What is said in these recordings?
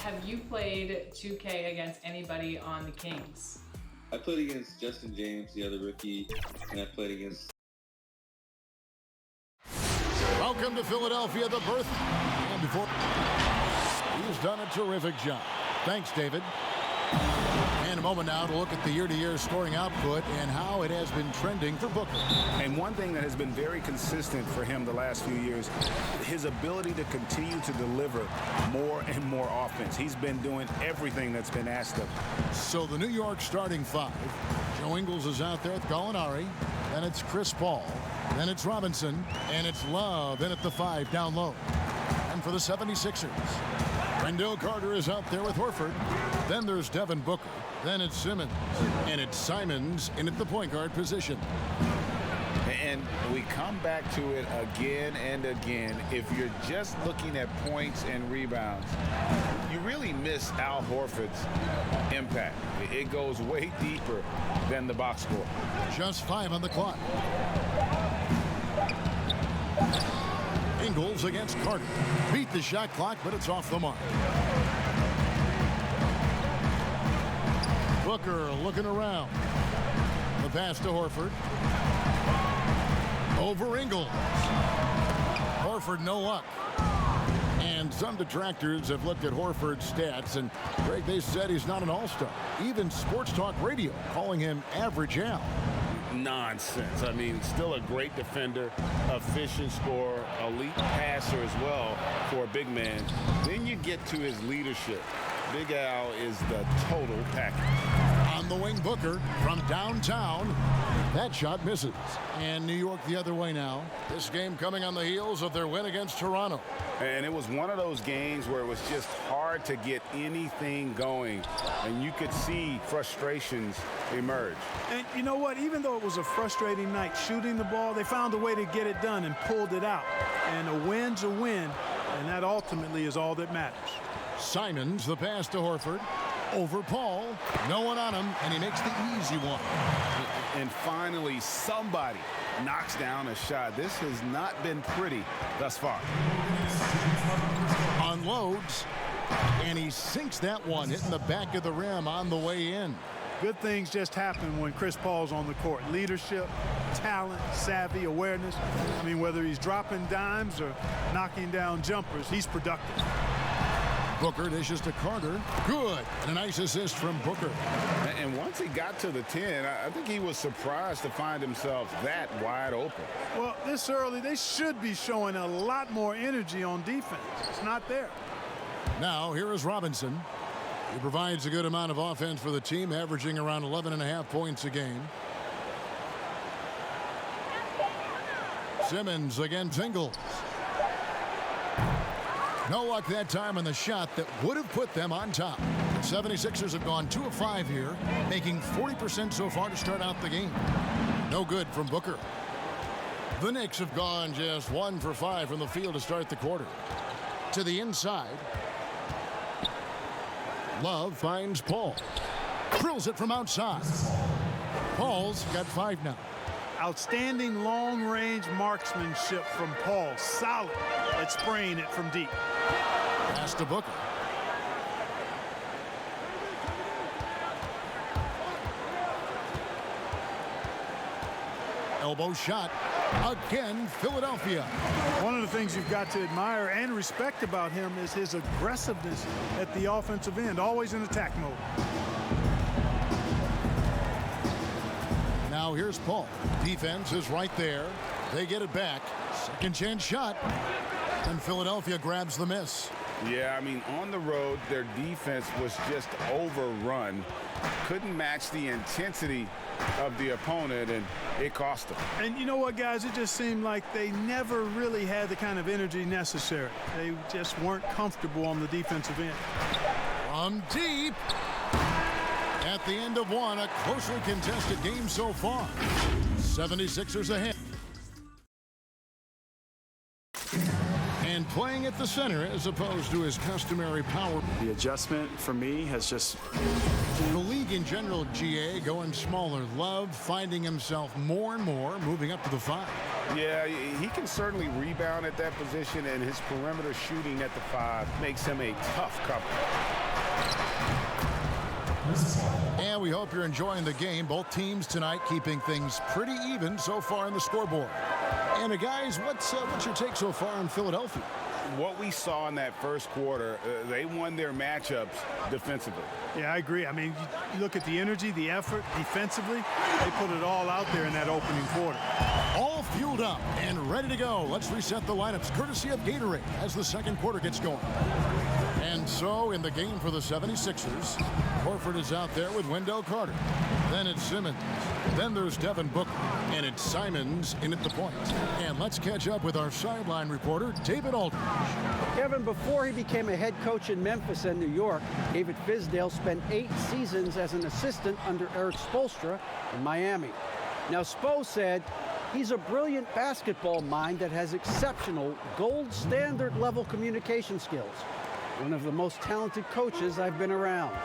have you played 2K against anybody on the Kings? I played against Justin James, the other rookie, and I played against... Welcome to Philadelphia, the birth. And before... He's done a terrific job. Thanks, David. And a moment now to look at the year-to-year scoring output and how it has been trending for Booker. And one thing that has been very consistent for him the last few years, his ability to continue to deliver more and more offense. He's been doing everything that's been asked of him. So the New York starting five. Joe Ingles is out there with Gallinari. Then it's Chris Paul. Then it's Robinson. And it's Love in at the 5 down low. And for the 76ers, Wendell Carter is out there with Horford. Then there's Devin Booker. Then it's Simmons. And it's Simons in at the point guard position. And we come back to it again and again. If you're just looking at points and rebounds, you really miss Al Horford's impact. It goes way deeper than the box score. Just 5 on the clock. Ingles against Carter. Beat the shot clock, but it's off the mark. Booker looking around. The pass to Horford. Over Ingles. Horford no luck. And some detractors have looked at Horford's stats, and Greg, they said he's not an all-star. Even Sports Talk Radio calling him average Al. Nonsense. I mean, still a great defender, efficient scorer, elite passer as well for a big man. Then you get to his leadership. Big Al is the total package. On the wing, Booker from downtown. That shot misses. And New York the other way now. This game coming on the heels of their win against Toronto. And it was one of those games where it was just hard to get anything going. And you could see frustrations emerge. And you know what? Even though it was a frustrating night shooting the ball, they found a way to get it done and pulled it out. And a win's a win, and that ultimately is all that matters. Simons, the pass to Horford. Over Paul. No one on him, and he makes the easy one. And finally, somebody knocks down a shot. This has not been pretty thus far. Unloads, and he sinks that one, hitting the back of the rim on the way in. Good things just happen when Chris Paul's on the court. Leadership, talent, savvy, awareness. I mean, whether he's dropping dimes or knocking down jumpers, he's productive. Booker dishes to Carter. Good. And a nice assist from Booker. And once he got to the 10, I think he was surprised to find himself that wide open. Well, this early, they should be showing a lot more energy on defense. It's not there. Now, here is Robinson. He provides a good amount of offense for the team, averaging around 11.5 points a game. Simmons against Ingles. No luck that time on the shot that would have put them on top. The 76ers have gone 2 of 5 here, making 40% so far to start out the game. No good from Booker. The Knicks have gone just 1 for 5 from the field to start the quarter. To the inside. Love finds Paul. Drills it from outside. Paul's got 5 now. Outstanding long-range marksmanship from Paul. Solid at spraying it from deep. Pass to Booker. Elbow shot. Again, Philadelphia. One of the things you've got to admire and respect about him is his aggressiveness at the offensive end, always in attack mode. Now here's Paul. Defense is right there. They get it back. Second chance shot. And Philadelphia grabs the miss. Yeah, I mean, on the road, their defense was just overrun. Couldn't match the intensity of the opponent, and it cost them. And you know what, guys? It just seemed like they never really had the kind of energy necessary. They just weren't comfortable on the defensive end. From deep. At the end of one, a closely contested game so far. 76ers ahead. And playing at the center as opposed to his customary power. The adjustment for me has just... The league in general, GA, going smaller. Love finding himself more and more, moving up to the 5. Yeah, he can certainly rebound at that position, and his perimeter shooting at the 5 makes him a tough cover. And we hope you're enjoying the game. Both teams tonight keeping things pretty even so far in the scoreboard. And guys, what's your take so far on Philadelphia? What we saw in that first quarter, they won their matchups defensively. Yeah, I agree. I mean, you look at the energy, the effort defensively, they put it all out there in that opening quarter. All fueled up and ready to go. Let's reset the lineups courtesy of Gatorade as the second quarter gets going. And so in the game for the 76ers, Horford is out there with Wendell Carter. Then it's Simmons. Then there's Devin Booker. And it's Simons in at the point. And let's catch up with our sideline reporter, David Aldridge. Kevin, before he became a head coach in Memphis and New York, David Fizdale spent 8 seasons as an assistant under Eric Spoelstra in Miami. Now, Spo said he's a brilliant basketball mind that has exceptional gold standard level communication skills. One of the most talented coaches I've been around.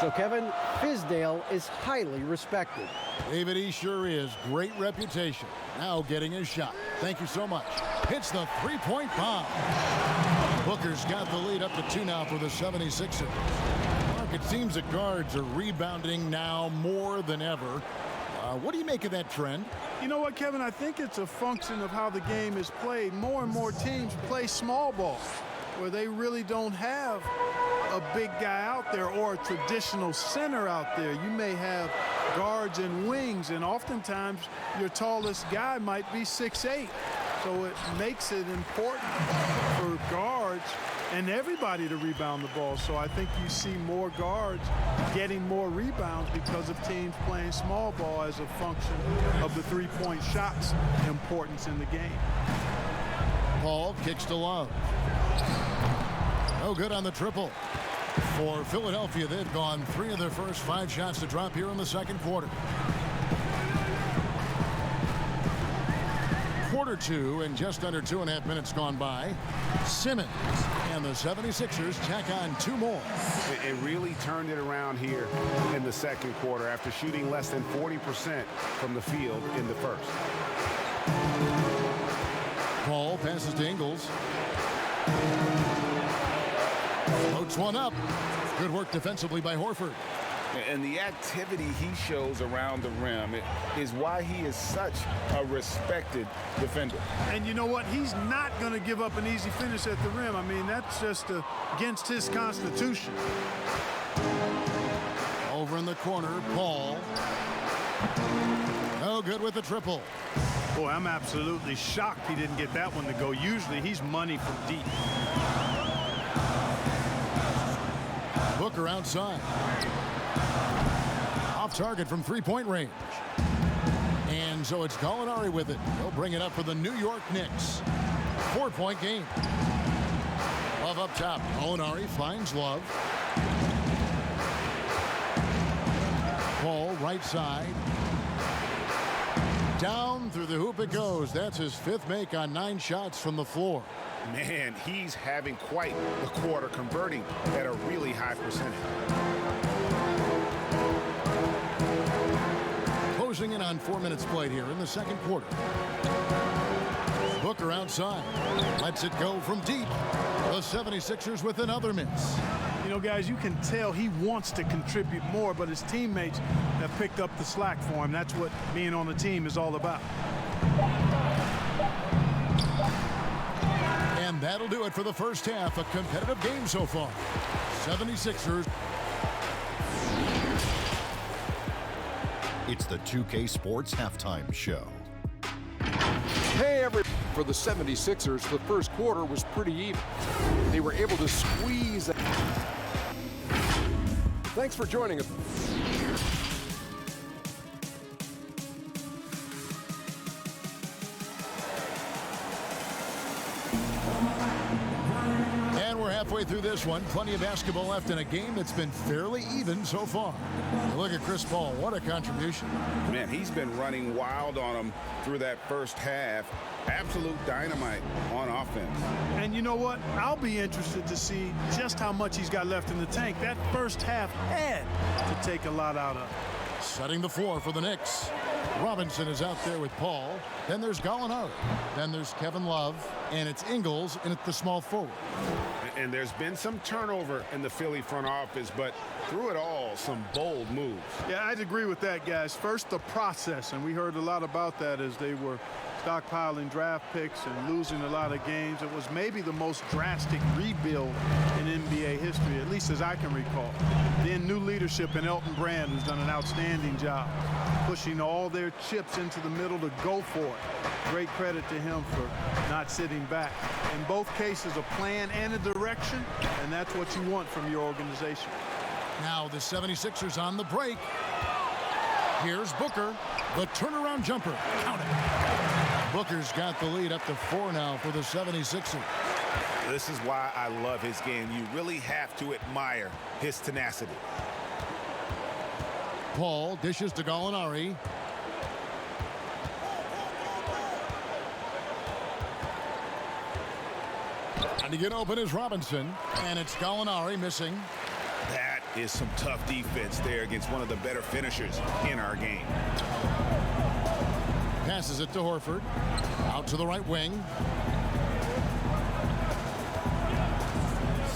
So, Kevin, Fizdale is highly respected. David, he sure is. Great reputation. Now getting his shot. Thank you so much. Hits the three-point bomb. Booker's got the lead up to 2 now for the 76ers. Mark, it seems the guards are rebounding now more than ever. What do you make of that trend? You know what, Kevin? I think it's a function of how the game is played. More and more teams play small ball, where they really don't have a big guy out there or a traditional center out there. You may have guards and wings, and oftentimes your tallest guy might be 6'8". So it makes it important for guards and everybody to rebound the ball. So I think you see more guards getting more rebounds because of teams playing small ball as a function of the three-point shots importance in the game. Paul kicks to Love. No good on the triple. For Philadelphia, they've gone 3 of their first 5 shots to drop here in the second quarter. Quarter 2 and just under 2.5 minutes gone by. Simmons and the 76ers tack on 2 more. It really turned it around here in the second quarter after shooting less than 40% from the field in the first. Paul passes to Ingles. Floats one up. Good work defensively by Horford. And the activity he shows around the rim is why he is such a respected defender. And you know what? He's not going to give up an easy finish at the rim. I mean, that's just against his constitution. Over in the corner, Paul. No good with the triple. Boy, I'm absolutely shocked he didn't get that one to go. Usually he's money from deep. Booker outside. Off target from three-point range. And so it's Gallinari with it. He'll bring it up for the New York Knicks. 4-point game. Love up top. Gallinari finds Love. Paul right side. Down through the hoop it goes. That's his 5th make on 9 shots from the floor. Man, he's having quite the quarter, converting at a really high percentage. Closing in on 4 minutes played here in the second quarter. Booker outside. Lets it go from deep. The 76ers with another miss. You know, guys, you can tell he wants to contribute more, but his teammates have picked up the slack for him. That's what being on the team is all about. And that'll do it for the first half. A competitive game so far. 76ers. It's the 2K Sports Halftime Show. Hey, everybody. For the 76ers, the first quarter was pretty even. They were able to squeeze. Thanks for joining us. And we're halfway through this one. Plenty of basketball left in a game that's been fairly even so far. Look at Chris Paul. What a contribution. Man, he's been running wild on him through that first half. Absolute dynamite on offense. And you know what? I'll be interested to see just how much he's got left in the tank. That first half had to take a lot out of. Setting the floor for the Knicks. Robinson is out there with Paul. Then there's Gallinari. Then there's Kevin Love. And it's Ingles in at the small forward. And there's been some turnover in the Philly front office, but through it all, some bold moves. Yeah, I'd agree with that, guys. First, the process, and we heard a lot about that as they were stockpiling draft picks and losing a lot of games. It was maybe the most drastic rebuild in NBA history, at least as I can recall. Then new leadership in Elton Brand, who's done an outstanding job pushing all their chips into the middle to go for it. Great credit to him for not sitting back. In both cases, a plan and a direction, and that's what you want from your organization. Now the 76ers on the break. Here's Booker, the turnaround jumper. Count it. Booker's got the lead up to 4 now for the 76ers. This is why I love his game. You really have to admire his tenacity. Paul dishes to Gallinari. And to get open is Robinson. And it's Gallinari missing. That is some tough defense there against one of the better finishers in our game. Passes it to Horford. Out to the right wing.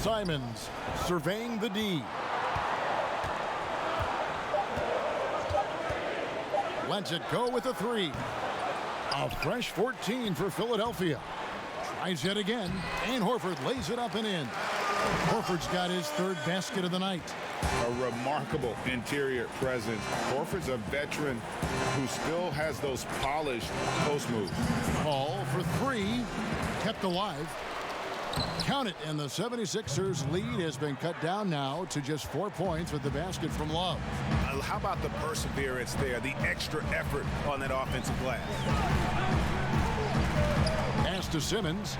Simons surveying the D. Lets it go with a 3. A fresh 14 for Philadelphia. Tries it again, and Horford lays it up and in. Horford's got his 3rd basket of the night. A remarkable interior presence. Horford's a veteran who still has those polished post moves. Paul for 3, kept alive. Count it, and the 76ers lead has been cut down now to just 4 points with the basket from Love. How about the perseverance there, the extra effort on that offensive glass? Pass to Simmons.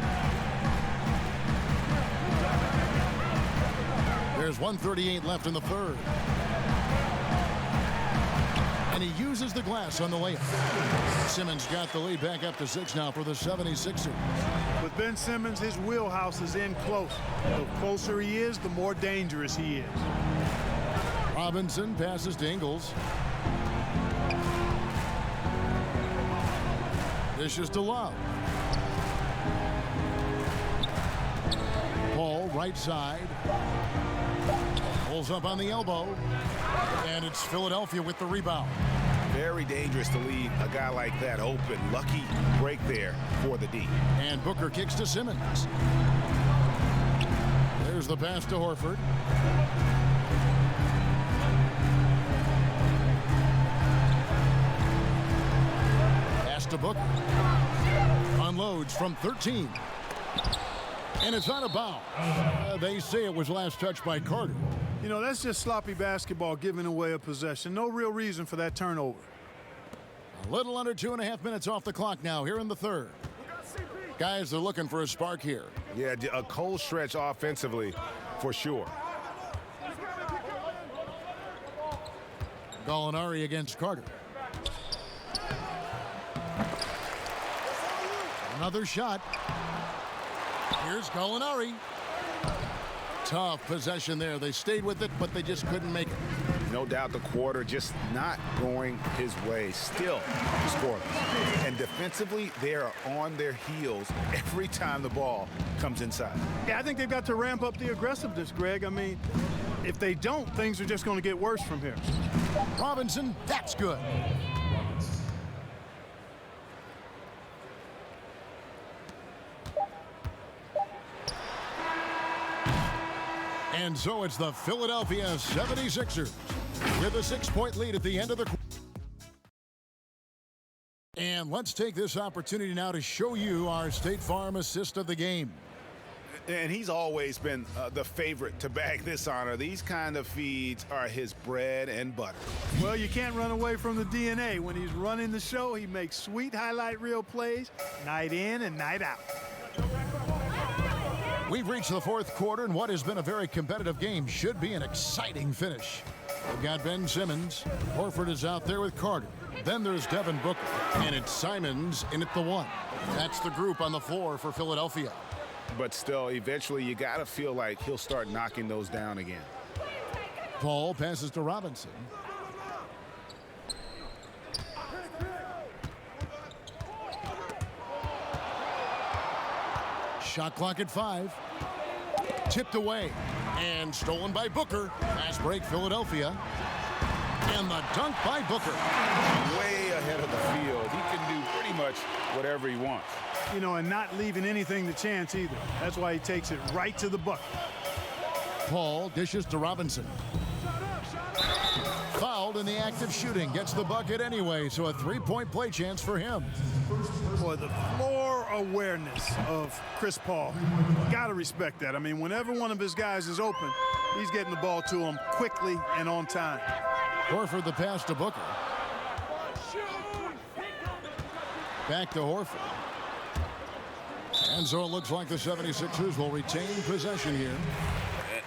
There's 1:38 left in the 3rd. And he uses the glass on the layup. Simmons got the lead back up to 6 now for the 76ers. With Ben Simmons, his wheelhouse is in close. The closer he is, the more dangerous he is. Robinson passes to Ingles. Dishes to Love. Paul right side. Pulls up on the elbow. And it's Philadelphia with the rebound. Very dangerous to leave a guy like that open. Lucky break there for the D. And Booker kicks to Simmons. There's the pass to Horford. Pass to Booker. Unloads from 13. And it's out of bounds. They say it was last touched by Carter. You know, that's just sloppy basketball giving away a possession. No real reason for that turnover. A little under 2.5 minutes off the clock now here in the 3rd. Guys, they're looking for a spark here. Yeah, a cold stretch offensively for sure. Gallinari against Carter. Another shot. Here's Gallinari. Tough possession there. They stayed with it, but they just couldn't make it. No doubt the quarter just not going his way. Still scoreless. And defensively, they are on their heels every time the ball comes inside. Yeah, I think they've got to ramp up the aggressiveness, Greg. I mean, if they don't, things are just going to get worse from here. Robinson, that's good. And so it's the Philadelphia 76ers with a 6-point lead at the end of the quarter. And let's take this opportunity now to show you our State Farm assist of the game. And he's always been the favorite to bag this honor. These kind of feeds are his bread and butter. Well, you can't run away from the DNA. When he's running the show, he makes sweet highlight reel plays night in and night out. We've reached the fourth quarter, and what has been a very competitive game should be an exciting finish. We've got Ben Simmons. Horford is out there with Carter. Then there's Devin Booker, and it's Simons in at the 1. That's the group on the floor for Philadelphia. But still, eventually you got to feel like he'll start knocking those down again. Paul passes to Robinson. Shot clock at 5. Tipped away and stolen by Booker. Fast break Philadelphia. And the dunk by Booker. Way ahead of the field. He can do pretty much whatever he wants. You know, and not leaving anything to chance either. That's why he takes it right to the bucket. Paul dishes to Robinson. Fouled in the act of shooting. Gets the bucket anyway, so a three-point play chance for him. Boy, the floor awareness of Chris Paul. Got to respect that. I mean, whenever one of his guys is open, he's getting the ball to him quickly and on time. Horford the pass to Booker. Back to Horford. And so it looks like the 76ers will retain possession here.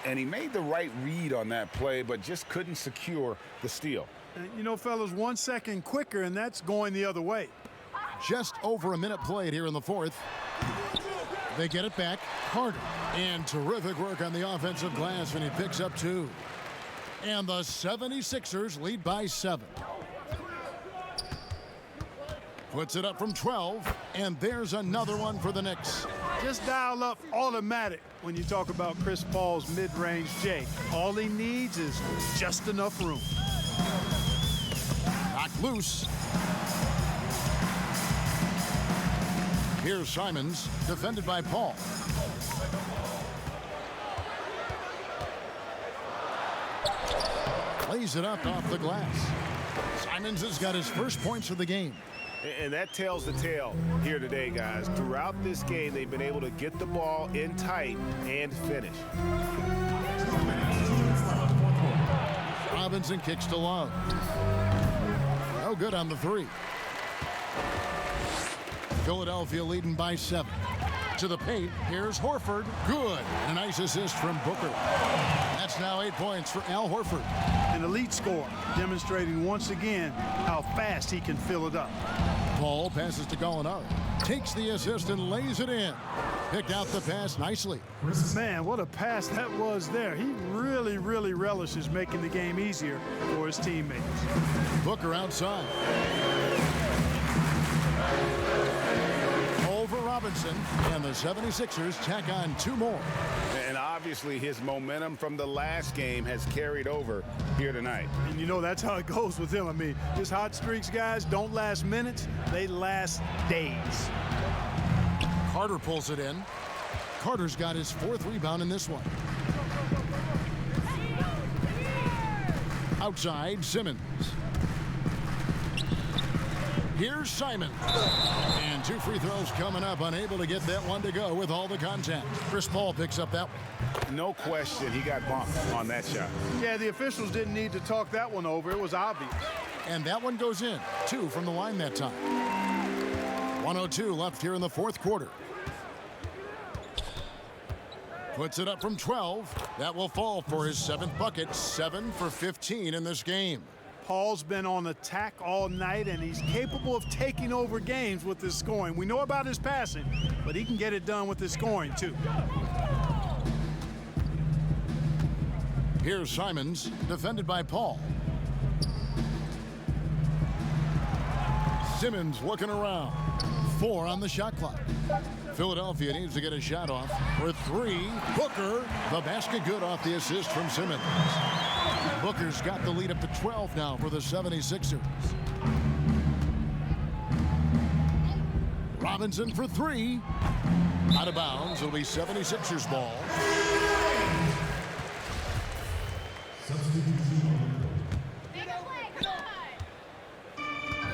And he made the right read on that play, but just couldn't secure the steal. And, you know, fellas, 1 second quicker, and that's going the other way. Just over a minute played here in the fourth. They get it back. Carter. And terrific work on the offensive glass, and he picks up 2. And the 76ers lead by 7. Puts it up from 12, and there's another one for the Knicks. Just dial up automatic when you talk about Chris Paul's mid-range J. All he needs is just enough room. Knocked loose. Here's Simons, defended by Paul. Lays it up off the glass. Simons has got his first points of the game. And that tells the tale here today, guys. Throughout this game, they've been able to get the ball in tight and finish. Robinson kicks to Love. No good on the 3. Philadelphia leading by 7. To the paint, here's Horford. Good. And a nice assist from Booker. That's now 8 points for Al Horford. An elite scorer, demonstrating once again how fast he can fill it up. Paul passes to Gallinari. Takes the assist and lays it in. Picked out the pass nicely. Man, what a pass that was there. He really, really relishes making the game easier for his teammates. Booker outside. Over Robinson, and the 76ers tack on 2 more. And obviously his momentum from the last game has carried over here tonight. And you know that's how it goes with him. I mean, his hot streaks, guys, don't last minutes. They last days. Carter pulls it in. Carter's got his 4th rebound in this one. Outside, Simmons. Here's Simon. And 2 free throws coming up. Unable to get that one to go with all the contact. Chris Paul picks up that one. No question, he got bumped on that shot. Yeah, the officials didn't need to talk that one over. It was obvious. And that one goes in. 2 from the line that time. 1:02 left here in the fourth quarter. Puts it up from 12. That will fall for his 7th bucket. 7 for 15 in this game. Paul's been on attack all night, and he's capable of taking over games with his scoring. We know about his passing, but he can get it done with his scoring, too. Here's Simons, defended by Paul. Simmons looking around. 4 on the shot clock. Philadelphia needs to get a shot off for 3. Booker, the basket good off the assist from Simmons. Booker's got the lead up to 12 now for the 76ers. Robinson for 3. Out of bounds. It'll be 76ers ball.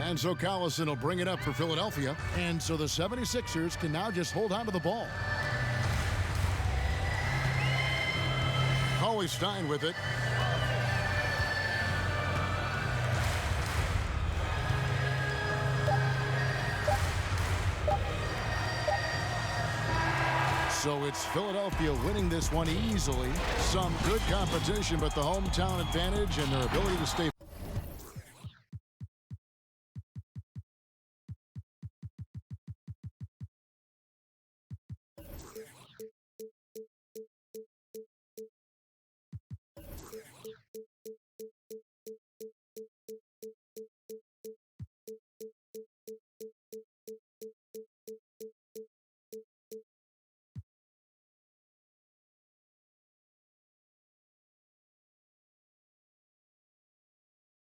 And so Collison will bring it up for Philadelphia. And so the 76ers can now just hold on to the ball. Always Stein with it. So it's Philadelphia winning this one easily. Some good competition, but the hometown advantage and their ability to stay